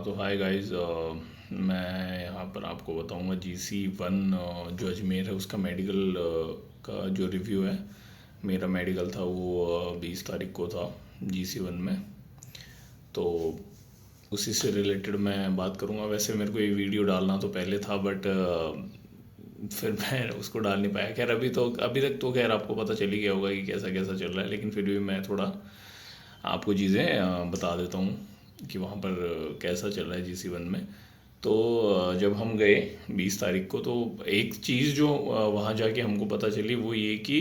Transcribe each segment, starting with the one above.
तो hi guys, मैं यहाँ पर आपको बताऊँगा GC1 जो अजमेर है उसका मेडिकल का जो रिव्यू है। मेरा मेडिकल था वो 20 तारीख को था GC1 में। तो उसी से रिलेटेड मैं बात करूँगा। वैसे मेरे को ये वीडियो डालना तो पहले था, बट फिर मैं उसको डाल नहीं पाया। खैर अभी तक तो खैर आपको पता चल ही गया होगा कि कैसा कैसा चल रहा है, लेकिन फिर भी मैं थोड़ा आपको चीज़ें बता देता हूँ कि वहाँ पर कैसा चल रहा है GC1 में। तो जब हम गए 20 तारीख को, तो एक चीज़ जो वहाँ जाके हमको पता चली वो ये कि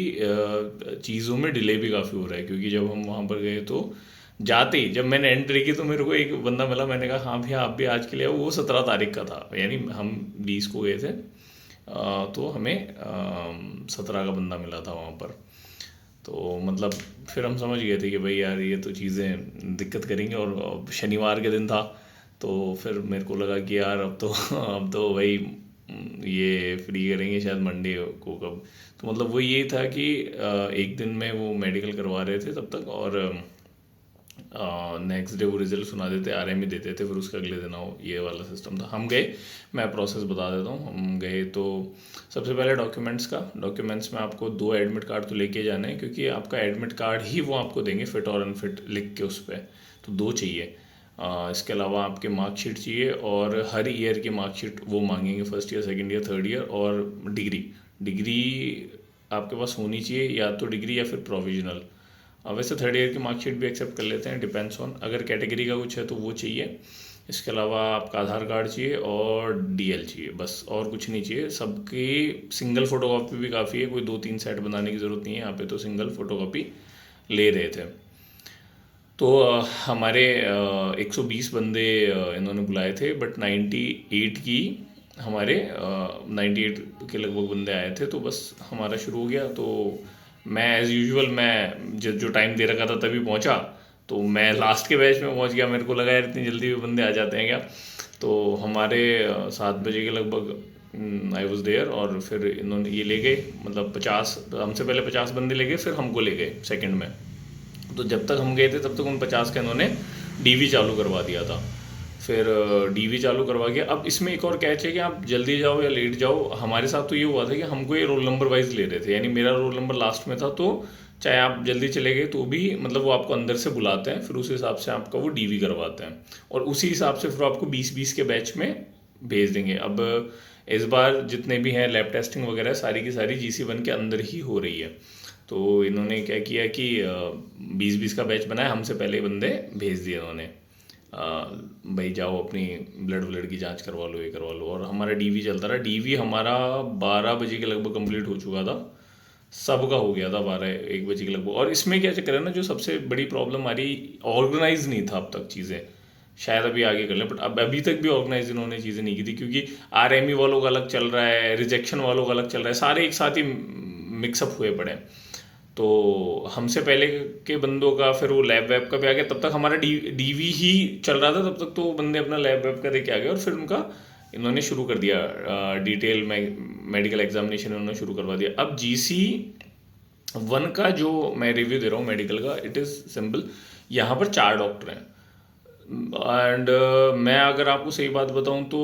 चीज़ों में डिले भी काफ़ी हो रहा है। क्योंकि जब हम वहाँ पर गए तो जाते ही जब मैंने एंट्री की तो मेरे को एक बंदा मिला। मैंने कहा हाँ भैया आप भी आज के लिए आओ। वो 17 तारीख का था, यानी हम 20 को गए थे। तो हमें 17 का बंदा मिला था वहाँ पर। तो मतलब फिर हम समझ गए थे कि भाई यार ये तो चीज़ें दिक्कत करेंगी। और शनिवार के दिन था, तो फिर मेरे को लगा कि यार अब तो अब तो भाई ये फ्री करेंगे शायद मंडे को कब। तो मतलब वो ये था कि एक दिन में वो मेडिकल करवा रहे थे तब तक, और नेक्स्ट डे वो रिजल्ट सुना देते, RME देते थे, फिर उसके अगले दिन आओ, ये वाला सिस्टम था। हम गए, मैं प्रोसेस बता देता हूँ। हम गए तो सबसे पहले डॉक्यूमेंट्स में आपको 2 एडमिट कार्ड तो लेके जाने हैं, क्योंकि आपका एडमिट कार्ड ही वो आपको देंगे फिट और अनफिट लिख के उस पर। तो 2 चाहिए। इसके अलावा आपके मार्कशीट चाहिए, और हर ईयर की मार्कशीट वो मांगेंगे, first year, second year, third year. और डिग्री आपके पास होनी चाहिए, या तो डिग्री या फिर प्रोविजनल। वैसे थर्ड ईयर की मार्कशीट भी एक्सेप्ट कर लेते हैं, डिपेंड्स ऑन, अगर कैटेगरी का कुछ है तो वो चाहिए। इसके अलावा आपका आधार कार्ड चाहिए और DL चाहिए, बस और कुछ नहीं चाहिए। सबकी सिंगल फोटोकॉपी भी काफ़ी है, कोई 2-3 सेट बनाने की ज़रूरत नहीं है। यहाँ पे तो सिंगल फोटोकॉपी ले रहे थे। तो हमारे 120 बंदे इन्होंने बुलाए थे, बट 98 की हमारे 98 के लगभग बंदे आए थे। तो बस हमारा शुरू हो गया। तो मैं एज़ यूजुअल, मैं जो टाइम दे रखा था तभी पहुंचा। तो मैं लास्ट के बैच में पहुंच गया। मेरे को लगा यार इतनी जल्दी भी बंदे आ जाते हैं क्या। तो हमारे 7 बजे के लगभग आई वॉज देयर। और फिर इन्होंने ये ले गए, मतलब 50, हमसे पहले 50 बंदे ले गए, फिर हमको ले गए सेकंड में। तो जब तक हम गए थे तब तक उन 50 का इन्होंने DV चालू करवा दिया था। फिर DV चालू करवा के, अब इसमें एक और कैच है कि आप जल्दी जाओ या लेट जाओ। हमारे साथ तो ये हुआ था कि हमको ये रोल नंबर वाइज ले रहे थे, यानी मेरा रोल नंबर लास्ट में था। तो चाहे आप जल्दी चले गए तो भी मतलब वो आपको अंदर से बुलाते हैं, फिर उस हिसाब से आपका वो DV करवाते हैं, और उसी हिसाब से फिर आपको 20-20 के बैच में भेज देंगे। अब इस बार जितने भी हैं लैब टेस्टिंग वगैरह सारी की सारी GC1 के अंदर ही हो रही है। तो इन्होंने क्या किया कि 20-20 का बैच बनाया, हमसे पहले बंदे भेज दिए इन्होंने। भाई जाओ अपनी ब्लड की जांच करवा लो, ये करवा लो। और हमारा DV चलता रहा। DV हमारा 12 बजे के लगभग कंप्लीट हो चुका था। सबका हो गया था 12-1 बजे के लगभग। और इसमें क्या चक्कर है ना, जो सबसे बड़ी प्रॉब्लम आ रही, ऑर्गेनाइज नहीं था अब तक चीज़ें। शायद अभी आगे कर लें, बट अब अभी तक भी ऑर्गेनाइज इन्होंने चीज़ें नहीं की थी। क्योंकि RME वालों का अलग चल रहा है, रिजेक्शन वालों का अलग चल रहा है, सारे एक साथ ही मिक्सअप हुए पड़े हैं। तो हमसे पहले के बंदों का फिर वो लैब वैब का भी आ गया। तब तक हमारा DV ही चल रहा था, तब तक तो बंदे अपना लैब वैब का दे के आ गए। और फिर उनका इन्होंने शुरू कर दिया, डिटेल मेडिकल एग्जामिनेशन इन्होंने शुरू करवा दिया। अब GC1 का जो मैं रिव्यू दे रहा हूँ मेडिकल का, इट इज़ सिंपल। यहाँ पर 4 डॉक्टर हैं, एंड मैं अगर आपको सही बात बताऊं तो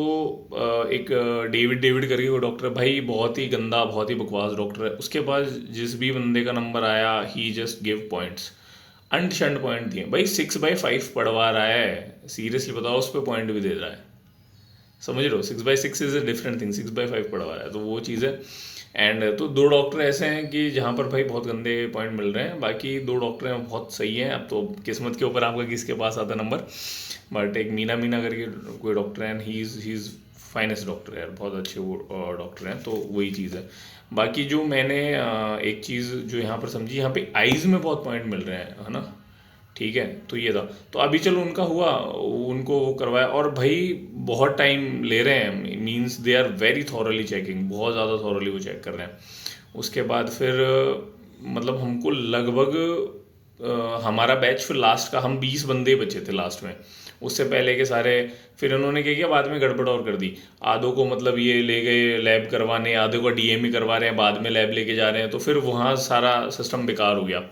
एक डेविड करके वो डॉक्टर है भाई, बहुत ही गंदा, बहुत ही बकवास डॉक्टर है। उसके पास जिस भी बंदे का नंबर आया, ही जस्ट गिव पॉइंट्स, अंड शंड पॉइंट दिए। भाई 6/5 पढ़वा रहा है, सीरियसली बताओ, उस पर पॉइंट भी दे रहा है। समझ रहे हो, 6/6 इज अ डिफरेंट थिंग, 6/5 पढ़वा रहा है, तो वो चीज़ है। एंड तो 2 डॉक्टर ऐसे हैं कि जहाँ पर भाई बहुत गंदे पॉइंट मिल रहे हैं। बाकी 2 डॉक्टर हैं बहुत सही हैं। अब तो किस्मत के ऊपर आपका किसके पास आता नंबर। बट एक मीना करके कोई डॉक्टर है, ही इज़ फाइनेस्ट डॉक्टर है, बहुत अच्छे वो डॉक्टर हैं। तो वही चीज़ है। बाकी जो मैंने एक चीज़ जो यहाँ पर समझी, यहाँ पे आइज़ में बहुत पॉइंट मिल रहे हैं, है ना। ठीक है, तो ये था। तो अभी चलो उनका हुआ, उनको वो करवाया, और भाई बहुत टाइम ले रहे हैं। Means they are very thoroughly checking, बहुत ज़्यादा थॉरली वो चेक कर रहे हैं। उसके बाद फिर मतलब हमको लगभग हमारा बैच फिर लास्ट का, हम 20 बंदे बचे थे लास्ट में। उससे पहले के सारे फिर उन्होंने क्या किया, बाद में गड़बड़ और कर दी। आधों को मतलब ये ले गए लैब करवाने, आधों को DME करवा रहे हैं, बाद में लैब लेके जा रहे हैं। तो फिर वहाँ सारा सिस्टम बेकार हो गया।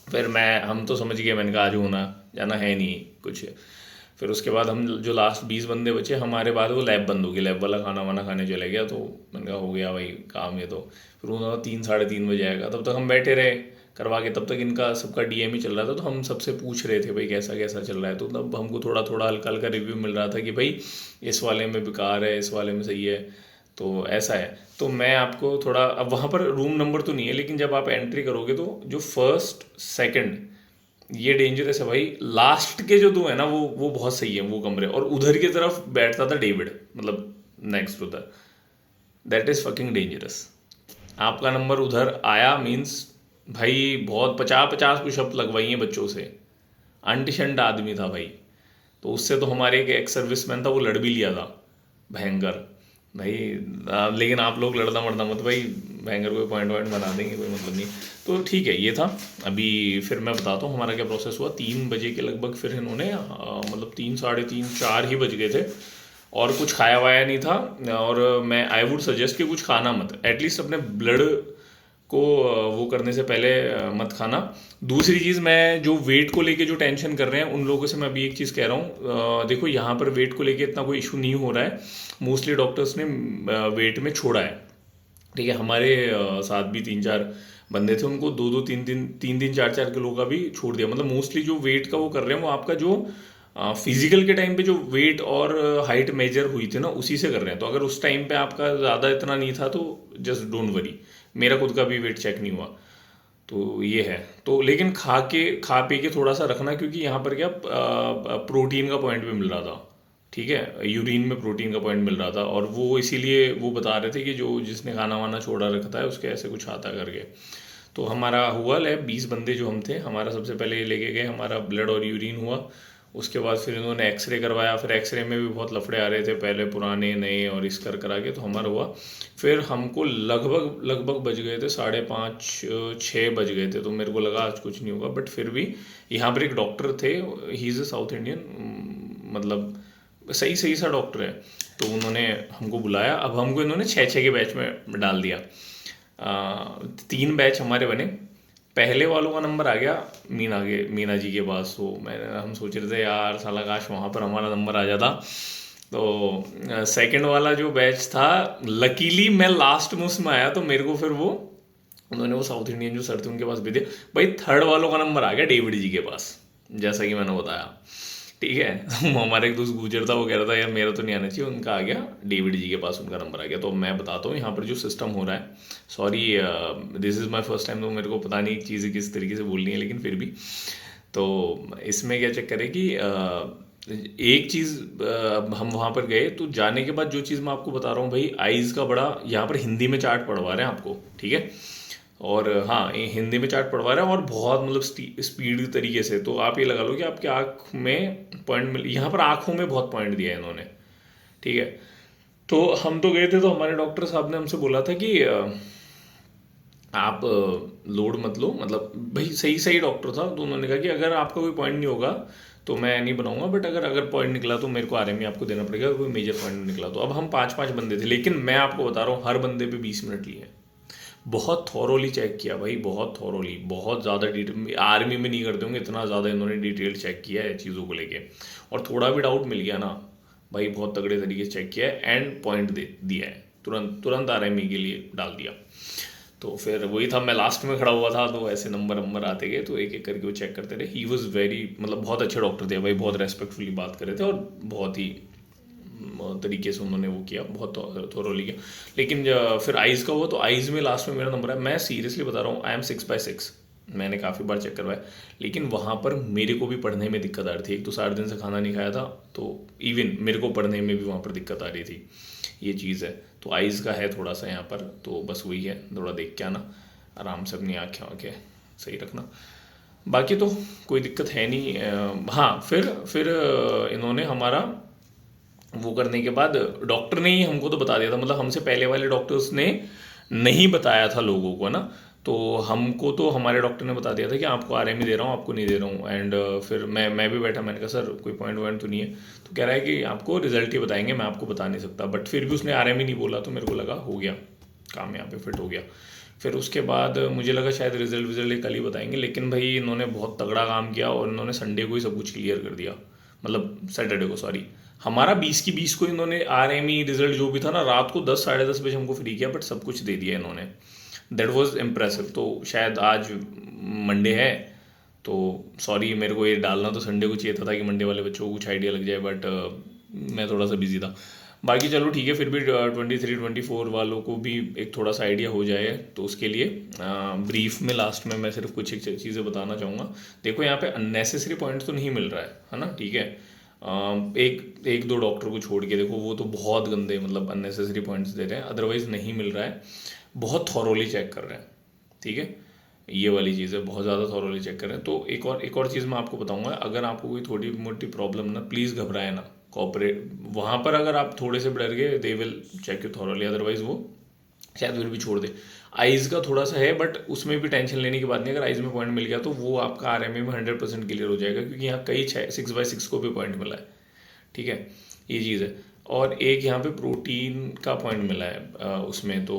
फिर हम तो समझ गए, मैंने कहा आज होना जाना है नहीं कुछ। फिर उसके बाद हम जो लास्ट 20 बंदे बचे हमारे बाद, वो लैब बंद हो गई, लैब वाला खाना वाना खाने चले गया। तो मैंने कहा हो गया भाई काम ये तो। फिर उन्होंने 3 साढ़े 3 बजे आएगा, तब तक हम बैठे रहे करवा के, तब तक इनका सबका डीएम ही चल रहा था। तो हम सबसे पूछ रहे थे भाई कैसा कैसा चल रहा है, तो तब हमको थोड़ा थोड़ा हल्का हल्का रिव्यू मिल रहा था कि भाई इस वाले में बेकार है, इस वाले में सही है, तो ऐसा है। तो मैं आपको थोड़ा, अब वहाँ पर रूम नंबर तो नहीं है, लेकिन जब आप एंट्री करोगे तो जो फर्स्ट सेकंड ये डेंजरस है भाई, लास्ट के जो दो है ना वो बहुत सही है वो कमरे, और उधर की तरफ बैठता था डेविड, मतलब नेक्स्ट उधर, दैट इज फकिंग डेंजरस। आपका नंबर उधर आया मीन्स भाई बहुत 50-50 पुशअप लगवाई हैं बच्चों से, अंट आदमी था भाई। तो उससे तो हमारे एक एक्स सर्विसमैन था, वो लड़ भी लिया था भयंकर भाई। लेकिन आप लोग लड़ना मरना मत भाई, भयंकर कोई पॉइंट वॉइंट बना देंगे, कोई मतलब नहीं। तो ठीक है, ये था। अभी फिर मैं बताता हूँ हमारा क्या प्रोसेस हुआ। 3 बजे के लगभग फिर इन्होंने मतलब 3 साढ़े 3 4 ही बज गए थे, और कुछ खाया वाया नहीं था। और मैं आई वुड सजेस्ट कि कुछ खाना मत, एटलीस्ट अपने ब्लड को वो करने से पहले मत खाना। दूसरी चीज़, मैं जो वेट को लेके जो टेंशन कर रहे हैं उन लोगों से मैं अभी एक चीज़ कह रहा हूँ, देखो यहाँ पर वेट को लेके इतना कोई इशू नहीं हो रहा है। मोस्टली डॉक्टर्स ने वेट में छोड़ा है, ठीक है। हमारे साथ भी 3 4 बंदे थे, उनको 2 2 3 3 4 4 किलो का भी छोड़ दिया। मतलब मोस्टली जो वेट का वो कर रहे हैं वो आपका जो फिजिकल के टाइम पे जो वेट और हाइट मेजर हुई थी ना उसी से कर रहे हैं। तो अगर उस टाइम पे आपका ज़्यादा इतना नहीं था तो जस्ट डोंट वरी, मेरा खुद का भी वेट चेक नहीं हुआ। तो ये है। तो लेकिन खा पी के थोड़ा सा रखना, क्योंकि यहाँ पर क्या प्रोटीन का पॉइंट भी मिल रहा था, ठीक है, यूरिन में प्रोटीन का पॉइंट मिल रहा था। और वो इसीलिए वो बता रहे थे कि जो जिसने खाना वाना छोड़ा रखता है उसके ऐसे कुछ आता करके। तो हमारा हुआ लैब, 20 बंदे जो हम थे, हमारा सबसे पहले ये लेके गए, हमारा ब्लड और यूरिन हुआ। उसके बाद फिर इन्होंने एक्सरे करवाया। फिर एक्सरे में भी बहुत लफड़े आ रहे थे, पहले पुराने नए और इस करा के, तो हमारा हुआ। फिर हमको लगभग लगभग बज गए थे 5:30 6 बज गए थे। तो मेरे को लगा आज कुछ नहीं होगा, बट फिर भी यहाँ पर एक डॉक्टर थे, he is a south Indian, मतलब सही सही सा डॉक्टर है। तो उन्होंने हमको बुलाया। अब हमको इन्होंने 6 6 के बैच में डाल दिया। 3 बैच हमारे बने। पहले वालों का नंबर आ गया मीना जी के पास। तो हम सोच रहे थे यार साला काश वहाँ पर हमारा नंबर आ जाता। तो सेकंड वाला जो बैच था, लकीली मैं लास्ट में उसमें आया, तो मेरे को फिर वो उन्होंने वो साउथ इंडियन जो सर थे उनके पास भी दिया। भाई थर्ड वालों का नंबर आ गया डेविड जी के पास, जैसा कि मैंने बताया, ठीक है। तो हमारे एक दोस्त गुजर था, वो कह रहा था यार मेरा तो नहीं आना चाहिए, उनका आ गया डेविड जी के पास, उनका नंबर आ गया। तो मैं बताता हूँ यहाँ पर जो सिस्टम हो रहा है। Sorry, this is my first time, तो मेरे को पता नहीं चीज़ें किस तरीके से बोलनी है, लेकिन फिर भी। तो इसमें क्या चक्कर है कि एक चीज़, हम वहाँ पर गए तो जाने के बाद जो चीज़ मैं आपको बता रहा हूँ भाई, आइज़ का बड़ा यहाँ पर हिंदी में चार्ट पढ़वा रहे हैं आपको, ठीक है। और हाँ, ये हिंदी में चार्ट पढ़वा रहे हैं, और बहुत मतलब स्पीड तरीके से। तो आप ये लगा लो कि आपके आँख में पॉइंट मिल, यहाँ पर आँखों में बहुत पॉइंट दिया है इन्होंने, ठीक है। तो हम तो गए थे, तो हमारे डॉक्टर साहब ने हमसे बोला था कि आप लोड मत लो, मतलब भाई सही सही डॉक्टर था। तो उन्होंने कहा कि अगर आपका कोई पॉइंट नहीं होगा तो मैं नहीं बनाऊंगा, बट अगर पॉइंट निकला तो मेरे को आरएमई आपको देना पड़ेगा, कोई मेजर पॉइंट निकला तो। अब हम 5 5 बंदे थे, लेकिन मैं आपको बता रहा हूँ हर बंदे पे 20 मिनट लिए, बहुत थॉरोली चेक किया भाई, बहुत थॉरोली, बहुत ज़्यादा डिटेल। आर्मी में नहीं करते होंगे इतना ज़्यादा इन्होंने डिटेल चेक किया है चीज़ों को लेके। और थोड़ा भी डाउट मिल गया ना भाई, बहुत तगड़े तरीके से चेक किया है, एंड पॉइंट दे दिया है, तुरंत तुरंत आरएमई के लिए डाल दिया। तो फिर वही था, मैं लास्ट में खड़ा हुआ था, तो ऐसे नंबर आते गए, तो एक एक करके वो चेक करते रहे। ही वॉज़ वेरी, मतलब बहुत अच्छे डॉक्टर थे भाई, बहुत रेस्पेक्टफुली बात कर रहे थे, और बहुत ही तरीके से उन्होंने वो किया, बहुत थोरोली किया। लेकिन फिर आइज़ का हुआ, तो आइज़ में लास्ट में मेरा नंबर है। मैं सीरियसली बता रहा हूँ, आई एम 6/6, मैंने काफ़ी बार चेक करवाया, लेकिन वहाँ पर मेरे को भी पढ़ने में दिक्कत आ रही थी। एक तो 60 दिन से खाना नहीं खाया था, तो इवन मेरे को पढ़ने में भी वहाँ पर दिक्कत आ रही थी, ये चीज़ है। तो आइज़ का है थोड़ा सा यहाँ पर, तो बस वही है, थोड़ा देख के आना, आराम से अपनी आँखें आँखें सही रखना, बाकी तो कोई दिक्कत है नहीं। हाँ, फिर इन्होंने हमारा वो करने के बाद, डॉक्टर ने ही हमको तो बता दिया था, मतलब हमसे पहले वाले डॉक्टर्स ने नहीं बताया था लोगों को ना। तो हमको तो हमारे डॉक्टर ने बता दिया था कि आपको आरएमई दे रहा हूँ, आपको नहीं दे रहा हूँ। एंड फिर मैं भी बैठा, मैंने कहा सर कोई पॉइंट वॉइंट तो नहीं है। तो कह रहा है कि आपको रिजल्ट ही बताएंगे, मैं आपको बता नहीं सकता। बट फिर भी उसने आरएमई नहीं बोला, तो मेरे को लगा हो गया काम, यहाँ पे फिट हो गया। फिर उसके बाद मुझे लगा शायद रिजल्ट कल ही बताएंगे, लेकिन भाई इन्होंने बहुत तगड़ा काम किया, और इन्होंने संडे को ही सब कुछ क्लियर कर दिया। मतलब सैटरडे को, सॉरी। हमारा 20 की 20 को इन्होंने RME रिजल्ट जो भी था ना, रात को 10 साढ़े 10 बजे हमको फ्री किया, बट सब कुछ दे दिया इन्होंने। That was impressive. तो शायद आज मंडे है, तो सॉरी, मेरे को ये डालना तो संडे को चाहिए था ताकि मंडे वाले बच्चों को कुछ आइडिया लग जाए, बट मैं थोड़ा सा बिजी था। बाकी चलो ठीक है, फिर भी 23 24 वालों को भी एक थोड़ा सा आइडिया हो जाए, तो उसके लिए ब्रीफ में लास्ट में मैं सिर्फ कुछ एक चीज़ें बताना चाहूँगा। देखो यहाँ पे अननेसेसरी पॉइंट तो नहीं मिल रहा है ना, ठीक है। एक दो डॉक्टर को छोड़ के देखो, वो तो बहुत गंदे मतलब अननेसेसरी पॉइंट्स दे रहे हैं, अदरवाइज नहीं मिल रहा है। बहुत थॉरोली चेक कर रहे हैं, ठीक है। ये वाली चीज़ है, बहुत ज़्यादा थॉरोली चेक करें। तो एक और चीज़ मैं आपको बताऊंगा, अगर आपको कोई थोड़ी मोटी प्रॉब्लम ना, प्लीज़ घबराए ना, कॉपरेट। वहाँ पर अगर आप थोड़े से डर गए, they will check you thoroughly, otherwise वो शायद फिर भी छोड़ दे। आइज़ का थोड़ा सा है, बट उसमें भी टेंशन लेने की बात नहीं। अगर आइज़ में पॉइंट मिल गया तो वो आपका RMA में 100% क्लियर हो जाएगा, क्योंकि यहाँ कई 6/6 को भी पॉइंट मिला है, ठीक है। ये चीज़ है। और एक यहाँ पे प्रोटीन का पॉइंट मिला है उसमें, तो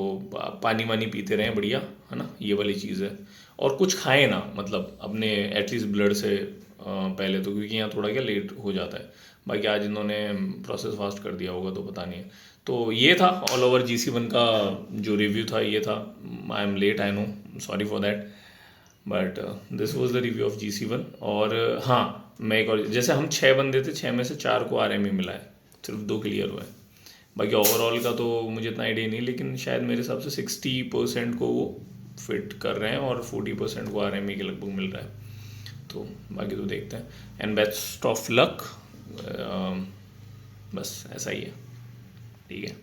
पानी वानी पीते रहें बढ़िया, है ना, ये वाली चीज़ है। और कुछ खाएं ना, मतलब अपने एटलीस्ट ब्लड से पहले तो, क्योंकि यहाँ थोड़ा क्या लेट हो जाता है। बाकी आज इन्होंने प्रोसेस फास्ट कर दिया होगा तो पता नहीं है। तो ये था ऑल ओवर GC1 का जो रिव्यू था, ये था। I am late, I know, sorry for that, but this was the review of GC1। और हाँ, मैं एक और, जैसे हम 6 बंदे थे, 6 में से 4 को RME मिला है, सिर्फ 2 क्लियर हुए हैं। बाकी ओवरऑल का तो मुझे इतना आइडिया नहीं, लेकिन शायद मेरे हिसाब से 60% को वो फिट कर रहे हैं और 40% को RME के लगभग मिल रहा है। तो बाकी तो देखते हैं, एंड बेस्ट ऑफ लक। बस ऐसा ही है, ठीक है।